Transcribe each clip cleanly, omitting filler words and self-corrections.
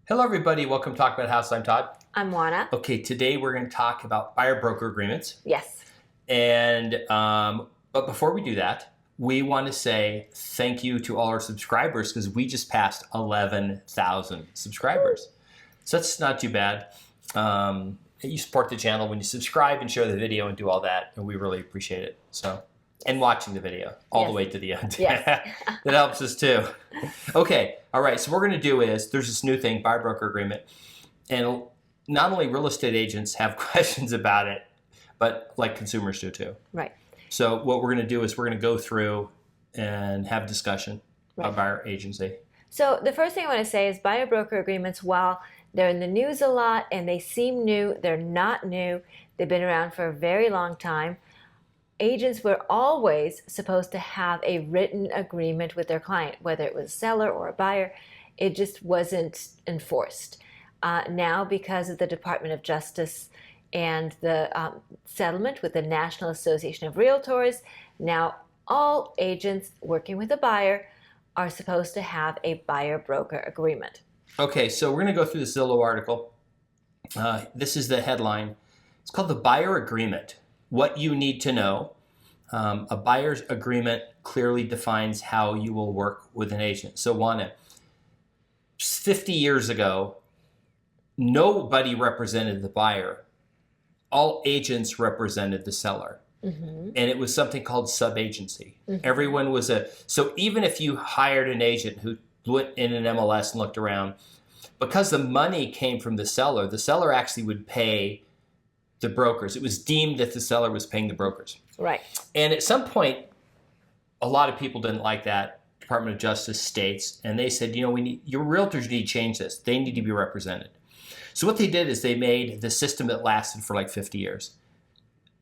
Hello, everybody. Welcome to Talk About House. I'm Todd. I'm Oana. Okay, today we're going to talk about buyer-broker agreements. Yes. And but before we do that, we want to say thank you to all our subscribers because we just passed 11,000 subscribers. So that's not too bad. You support the channel when you subscribe and share the video and do all that, and we really appreciate it. So, and watching the video all the way to the end. Yes. That helps us too. Okay, all right. So what we're going to do is there's this new thing, buyer broker agreement, and not only real estate agents have questions about it, but like consumers do too. Right. So what we're going to do is we're going to go through and have a discussion about buyer agency. So the first thing I want to say is buyer broker agreements, while they're in the news a lot and they seem new, they're not new. They've been around for a very long time. Agents were always supposed to have a written agreement with their client, whether it was a seller or a buyer. It just wasn't enforced. Now, because of the Department of Justice and the settlement with the National Association of Realtors, now all agents working with a buyer are supposed to have a buyer-broker agreement. Okay, so we're going to go through the Zillow article. This is the headline. It's called The Buyer Agreement. What you need to know. A buyer's agreement clearly defines how you will work with an agent. So, Oana, 50 years ago, nobody represented the buyer. All agents represented the seller. Mm-hmm. And it was something called sub-agency. Mm-hmm. Everyone was so even if you hired an agent who went in an MLS and looked around, because the money came from the seller actually would pay the brokers. It was deemed that the seller was paying the brokers. Right. And at some point, a lot of people didn't like that. Department of Justice states, and they said, your realtors need to change this. They need to be represented. So what they did is they made the system that lasted for like 50 years.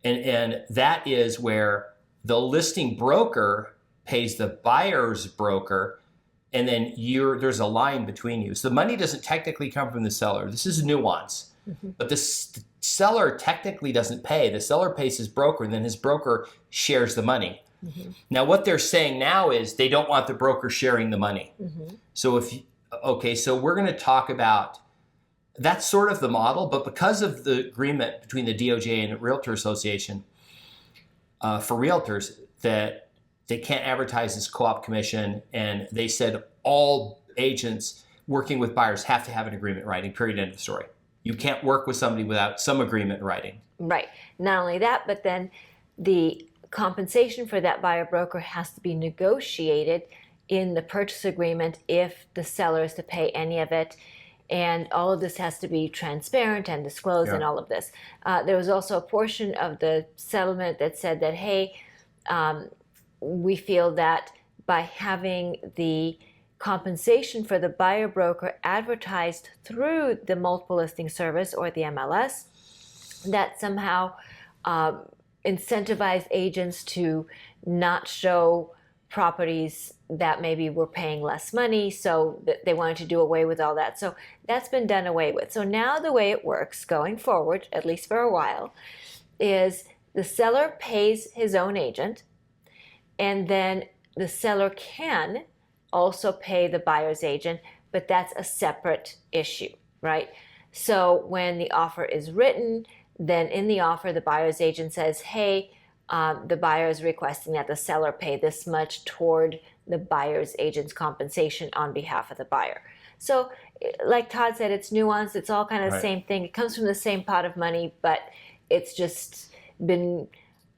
And that is where the listing broker pays the buyer's broker, and then there's a line between you. So the money doesn't technically come from the seller. This is nuance. Mm-hmm. But the seller technically doesn't pay. The seller pays his broker, and then his broker shares the money. Mm-hmm. Now, what they're saying now is they don't want the broker sharing the money. Mm-hmm. So so we're going to talk about that's sort of the model, but because of the agreement between the DOJ and the Realtor Association for realtors that they can't advertise as co-op commission, and they said all agents working with buyers have to have an agreement in writing, period, end of story. You can't work with somebody without some agreement in writing. Right. Not only that, but then the compensation for that buyer broker has to be negotiated in the purchase agreement if the seller is to pay any of it. And all of this has to be transparent and disclosed and all of this. There was also a portion of the settlement that said that, hey, we feel that by having the compensation for the buyer broker advertised through the multiple listing service or the MLS, that somehow incentivize agents to not show properties that maybe were paying less money, so they wanted to do away with all that. So that's been done away with. So now the way it works going forward, at least for a while, is the seller pays his own agent, and then the seller can also pay the buyer's agent, but that's a separate issue, right? So when the offer is written, then in the offer, the buyer's agent says, hey, the buyer is requesting that the seller pay this much toward the buyer's agent's compensation on behalf of the buyer. So like Todd said, it's nuanced. It's all kind of the same thing. It comes from the same pot of money, but it's just been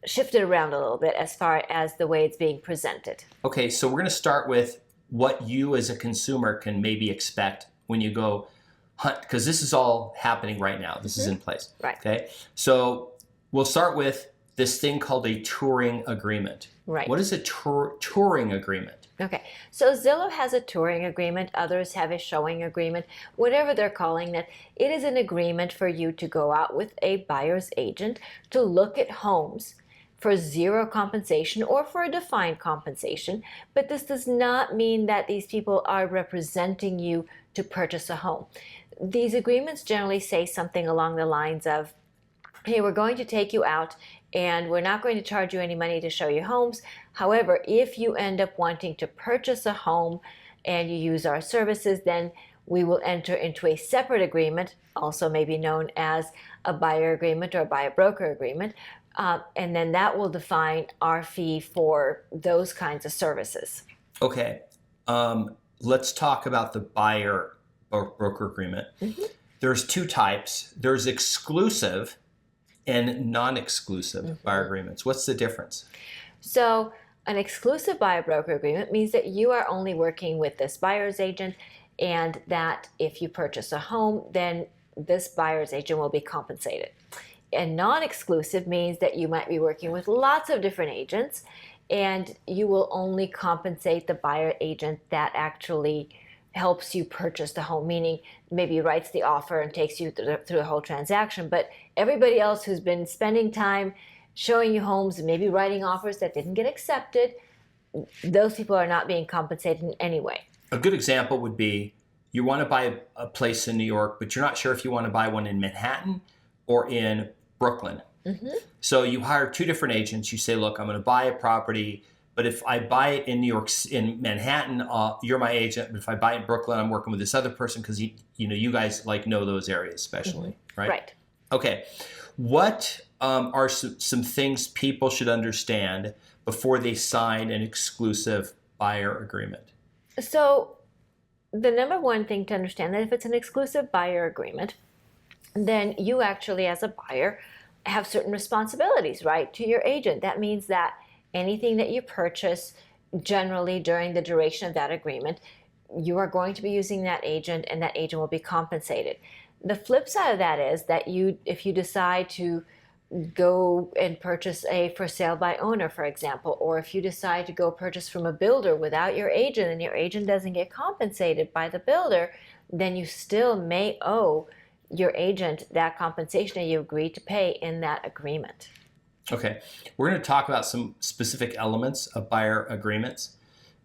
shifted around a little bit as far as the way it's being presented. Okay, so we're going to start with what you as a consumer can maybe expect when you go hunt, because this is all happening right now. This is in place. Right. Okay, so we'll start with this thing called a touring agreement. Right. What is a touring agreement? Okay, so Zillow has a touring agreement. Others have a showing agreement. Whatever they're calling it, it is an agreement for you to go out with a buyer's agent to look at homes for zero compensation or for a defined compensation. But this does not mean that these people are representing you to purchase a home. These agreements generally say something along the lines of, hey, we're going to take you out and we're not going to charge you any money to show you homes. However, if you end up wanting to purchase a home and you use our services, then we will enter into a separate agreement, also maybe known as a buyer agreement or a buyer broker agreement, and then that will define our fee for those kinds of services. Okay. Let's talk about the buyer broker agreement. Mm-hmm. There's two types. There's exclusive and non-exclusive buyer agreements. What's the difference? So an exclusive buyer broker agreement means that you are only working with this buyer's agent, and that if you purchase a home, then this buyer's agent will be compensated. And non-exclusive means that you might be working with lots of different agents, and you will only compensate the buyer agent that actually helps you purchase the home, meaning maybe writes the offer and takes you through the whole transaction. But everybody else who's been spending time showing you homes and maybe writing offers that didn't get accepted, those people are not being compensated in any way. A good example would be you want to buy a place in New York, but you're not sure if you want to buy one in Manhattan or in Brooklyn. Mm-hmm. So you hire two different agents. You say, look, I'm going to buy a property, but if I buy it in New York, in Manhattan, you're my agent. But if I buy it in Brooklyn, I'm working with this other person because you guys like know those areas especially, right? Right. Okay. What are some things people should understand before they sign an exclusive buyer agreement? So the number one thing to understand that if it's an exclusive buyer agreement, then you actually as a buyer have certain responsibilities, right, to your agent. That means that anything that you purchase generally during the duration of that agreement, you are going to be using that agent, and that agent will be compensated. The flip side of that is that if you decide to go and purchase a for sale by owner, for example, or if you decide to go purchase from a builder without your agent and your agent doesn't get compensated by the builder, then you still may owe your agent that compensation that you agreed to pay in that agreement. Okay. We're going to talk about some specific elements of buyer agreements.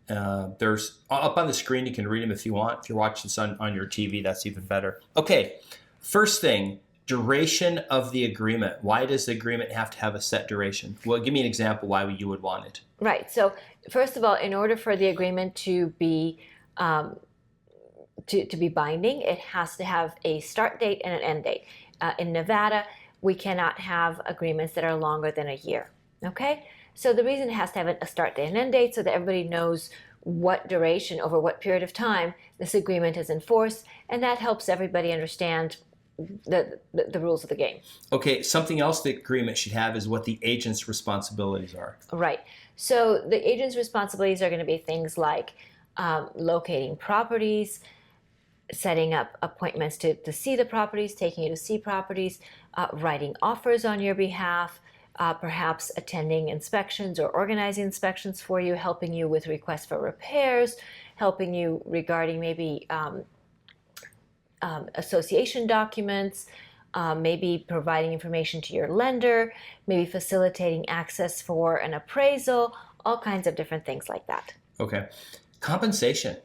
There's up on the screen. You can read them if you want. If you're watching this on your TV, that's even better. Okay. First thing, duration of the agreement. Why does the agreement have to have a set duration? Well, give me an example why you would want it. Right. So first of all, in order for the agreement to be to be binding, it has to have a start date and an end date. In Nevada, we cannot have agreements that are longer than a year. Okay? So the reason it has to have a start date and end date so that everybody knows what duration, over what period of time this agreement is enforced, and that helps everybody understand the rules of the game. Okay, something else the agreement should have is what the agent's responsibilities are. Right. So the agent's responsibilities are going to be things like locating properties, setting up appointments to see the properties, taking you to see properties, writing offers on your behalf, perhaps attending inspections or organizing inspections for you, helping you with requests for repairs, helping you regarding maybe association documents, maybe providing information to your lender, maybe facilitating access for an appraisal, all kinds of different things like that. Okay. Compensation.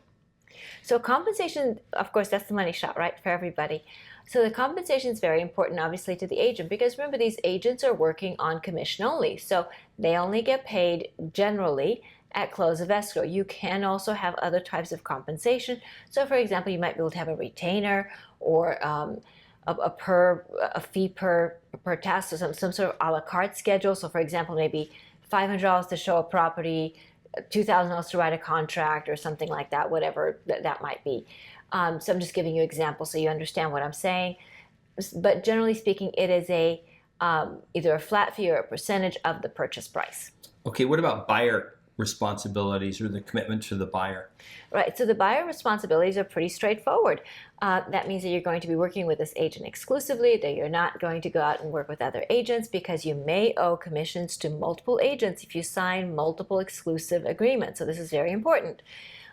So compensation, of course, that's the money shot, right, for everybody. So the compensation is very important, obviously, to the agent, because remember, these agents are working on commission only. So they only get paid generally at close of escrow. You can also have other types of compensation. So for example, you might be able to have a retainer or a fee per task, so some sort of a la carte schedule. So for example, maybe $500 to show a property, $2,000 to write a contract, or something like that, whatever that might be. So I'm just giving you examples so you understand what I'm saying. But generally speaking, it is either a flat fee or a percentage of the purchase price. Okay, what about buyer responsibilities or the commitment to the buyer? Right, so the buyer responsibilities are pretty straightforward. That means that you're going to be working with this agent exclusively, that you're not going to go out and work with other agents, because you may owe commissions to multiple agents if you sign multiple exclusive agreements. So this is very important.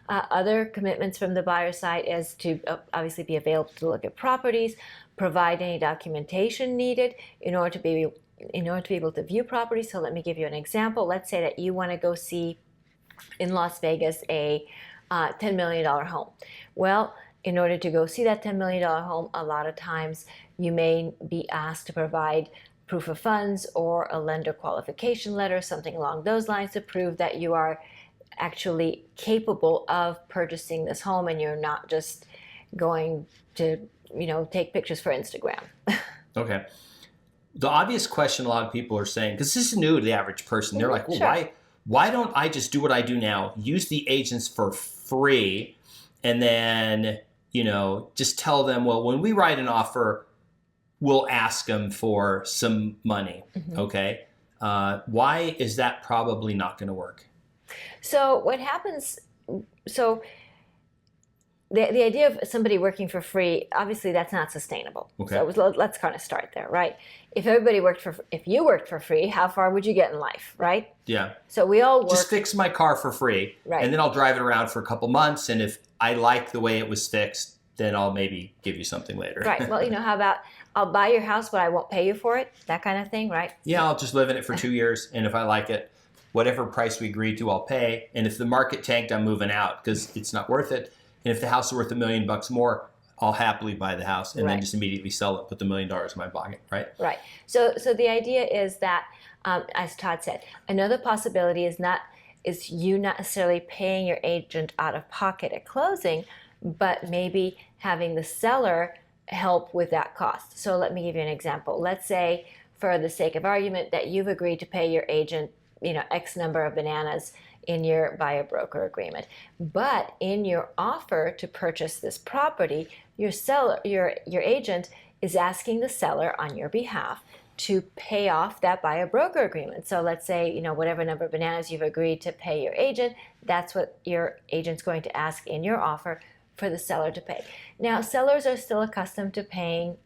Other commitments from the buyer side is to obviously be available to look at properties, provide any documentation needed in order to be able to view properties. So let me give you an example. Let's say that you want to go see in Las Vegas a $10 million home. Well, in order to go see that $10 million home, a lot of times you may be asked to provide proof of funds or a lender qualification letter, something along those lines, to prove that you are actually capable of purchasing this home and you're not just going to, take pictures for Instagram. Okay. The obvious question a lot of people are saying, because this is new to the average person, they're like, well, Sure. why don't I just do what I do now, use the agents for free, and then, just tell them, well, when we write an offer, we'll ask them for some money. Mhm. Okay. Why is that probably not going to work? So what happens? So the idea of somebody working for free, obviously that's not sustainable. Okay. So let's kind of start there, right? If you worked for free, how far would you get in life, right? Yeah. So we all work. Just fix my car for free, Right. and then I'll drive it around for a couple months, and if I like the way it was fixed, then I'll maybe give you something later. Right. Well, how about I'll buy your house, but I won't pay you for it? That kind of thing, right? Yeah, I'll just live in it for 2 years, and if I like it, whatever price we agree to, I'll pay. And if the market tanked, I'm moving out because it's not worth it. And if the house is worth $1 million more, I'll happily buy the house and then just immediately sell it, put the $1 million in my pocket, right? Right. So the idea is that, as Todd said, another possibility is you not necessarily paying your agent out of pocket at closing, but maybe having the seller help with that cost. So let me give you an example. Let's say, for the sake of argument, that you've agreed to pay your agent, X number of bananas in your buyer broker agreement. But in your offer to purchase this property, your agent is asking the seller on your behalf to pay off that buyer broker agreement. So let's say, whatever number of bananas you've agreed to pay your agent, that's what your agent's going to ask in your offer for the seller to pay. Now, sellers are still accustomed to paying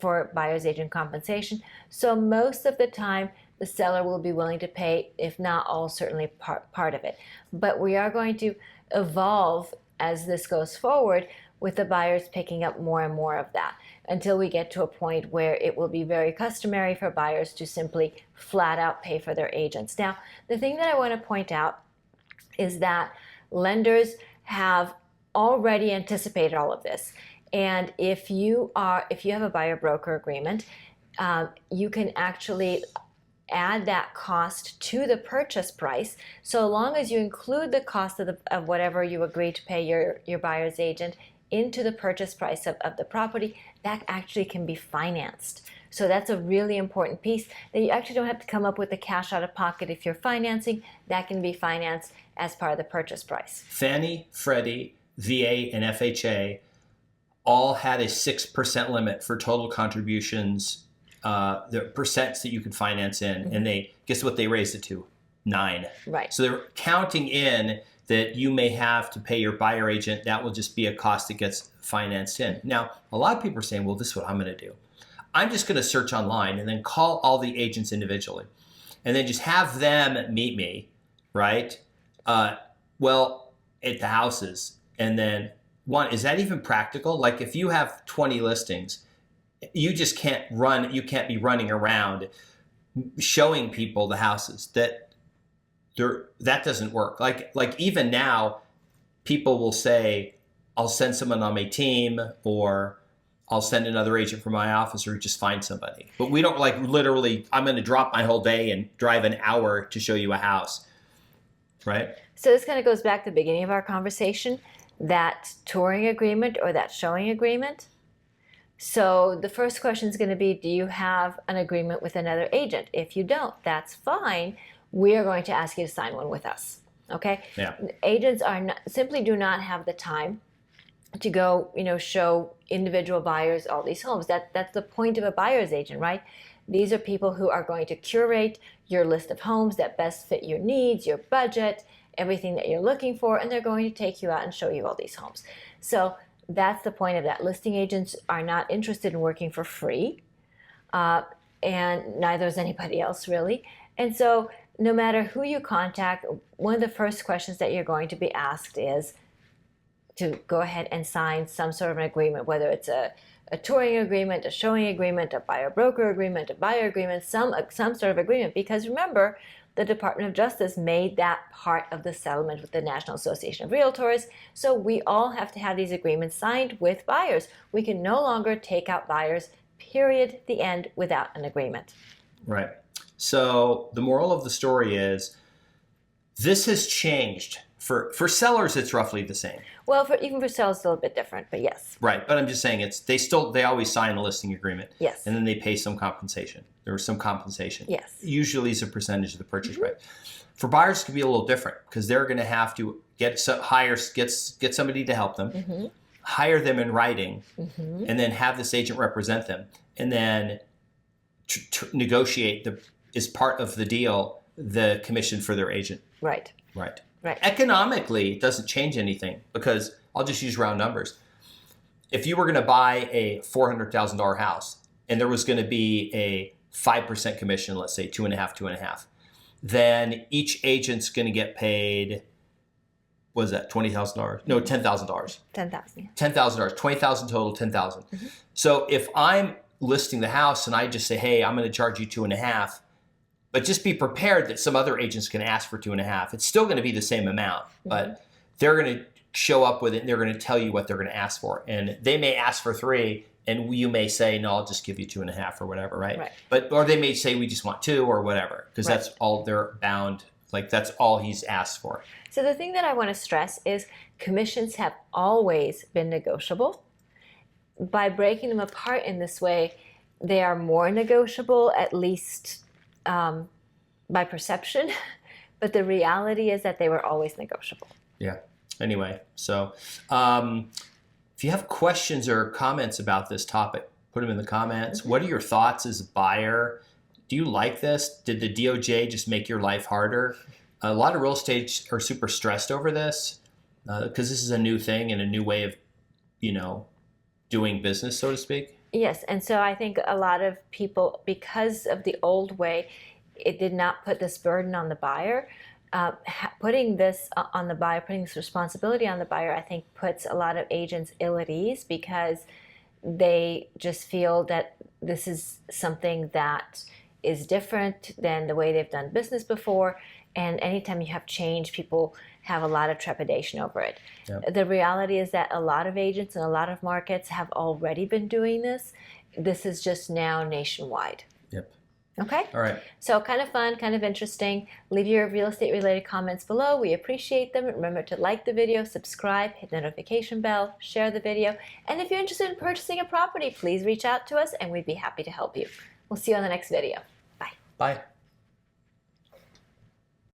for buyer's agent compensation. So most of the time, the seller will be willing to pay, if not all, certainly part of it. But we are going to evolve as this goes forward, with the buyers picking up more and more of that, until we get to a point where it will be very customary for buyers to simply flat out pay for their agents. Now, the thing that I want to point out is that lenders have already anticipated all of this. And if you have a buyer broker agreement, you can actually add that cost to the purchase price, so long as you include the cost of whatever you agree to pay your buyer's agent into the purchase price of the property. That actually can be financed. So that's a really important piece, that you actually don't have to come up with the cash out of pocket if you're financing. That can be financed as part of the purchase price. Fannie, Freddie, VA, and FHA all had a 6% limit for total contributions, the percents that you could finance in, and they guess what they raised it to? 9. Right. So they're counting in that you may have to pay your buyer agent. That will just be a cost that gets financed in. Now, a lot of people are saying, well, this is what I'm going to do. I'm just going to search online and then call all the agents individually, and then just have them meet me, right? Well, at the houses, and then is that even practical? Like, if you have 20 listings, you just can't run. You can't be running around showing people the houses. That doesn't work. Like even now, people will say, "I'll send someone on my team," or "I'll send another agent from my office," or just find somebody. But we don't literally. I'm going to drop my whole day and drive an hour to show you a house, right? So this kind of goes back to the beginning of our conversation, that touring agreement or that showing agreement. So the first question is going to be, do you have an agreement with another agent? If you don't, that's fine. We are going to ask you to sign one with us. Okay? Yeah. Agents simply do not have the time to go, show individual buyers all these homes. That's the point of a buyer's agent, right? These are people who are going to curate your list of homes that best fit your needs, your budget, everything that you're looking for, and they're going to take you out and show you all these homes. So that's the point of that. Listing agents are not interested in working for free, and neither is anybody else, really. And so no matter who you contact, one of the first questions that you're going to be asked is to go ahead and sign some sort of an agreement, whether it's a touring agreement, a showing agreement, a buyer broker agreement, a buyer agreement, some sort of agreement. Because remember, the Department of Justice made that part of the settlement with the National Association of Realtors. So we all have to have these agreements signed with buyers. We can no longer take out buyers, period, the end, without an agreement. Right. So the moral of the story is, this has changed For sellers, it's roughly the same. Well, even for sales, it's a little bit different, but yes. Right, but I'm just saying they always sign a listing agreement. Yes. And then they pay some compensation. There was some compensation. Yes. Usually it's a percentage of the purchase price. For buyers, it could be a little different because they're going to have to get somebody to help them, hire them in writing, and then have this agent represent them, and then negotiate as part of the deal the commission for their agent. Right. Right. Right. Economically, it doesn't change anything because I'll just use round numbers. If you were going to buy a $400,000 house and there was going to be a 5% commission, let's say 2.5%, then each agent's going to get paid, what is that, $20,000? No, $10,000. $10,000. $10,000, $20,000 total, $10,000. So if I'm listing the house and I just say, hey, I'm going to charge you 2.5%, but just be prepared that some other agents can ask for 2.5%. It's still going to be the same amount, but they're going to show up with it and they're going to tell you what they're going to ask for. And they may ask for 3%, and you may say, no, I'll just give you 2.5% or whatever, right? Or they may say, we just want 2% or whatever, because that's all they're bound. Like that's all he's asked for. So the thing that I want to stress is commissions have always been negotiable. By breaking them apart in this way, they are more negotiable, at least by perception, but the reality is that they were always negotiable. Yeah. Anyway, so if you have questions or comments about this topic, put them in the comments. What are your thoughts as a buyer? Do you like this? Did the DOJ just make your life harder? A lot of real estate are super stressed over this because this is a new thing and a new way of, doing business, so to speak. Yes, and so I think a lot of people, because of the old way, it did not put this burden on the buyer. Putting this on the buyer, putting this responsibility on the buyer, I think puts a lot of agents ill at ease because they just feel that this is something that is different than the way they've done business before. And anytime you have change, people have a lot of trepidation over it. Yep. The reality is that a lot of agents and a lot of markets have already been doing this. This is just now nationwide. Yep. Okay? All right. So kind of fun, kind of interesting. Leave your real estate related comments below. We appreciate them. Remember to like the video, subscribe, hit the notification bell, share the video. And if you're interested in purchasing a property, please reach out to us and we'd be happy to help you. We'll see you on the next video. Bye. Bye.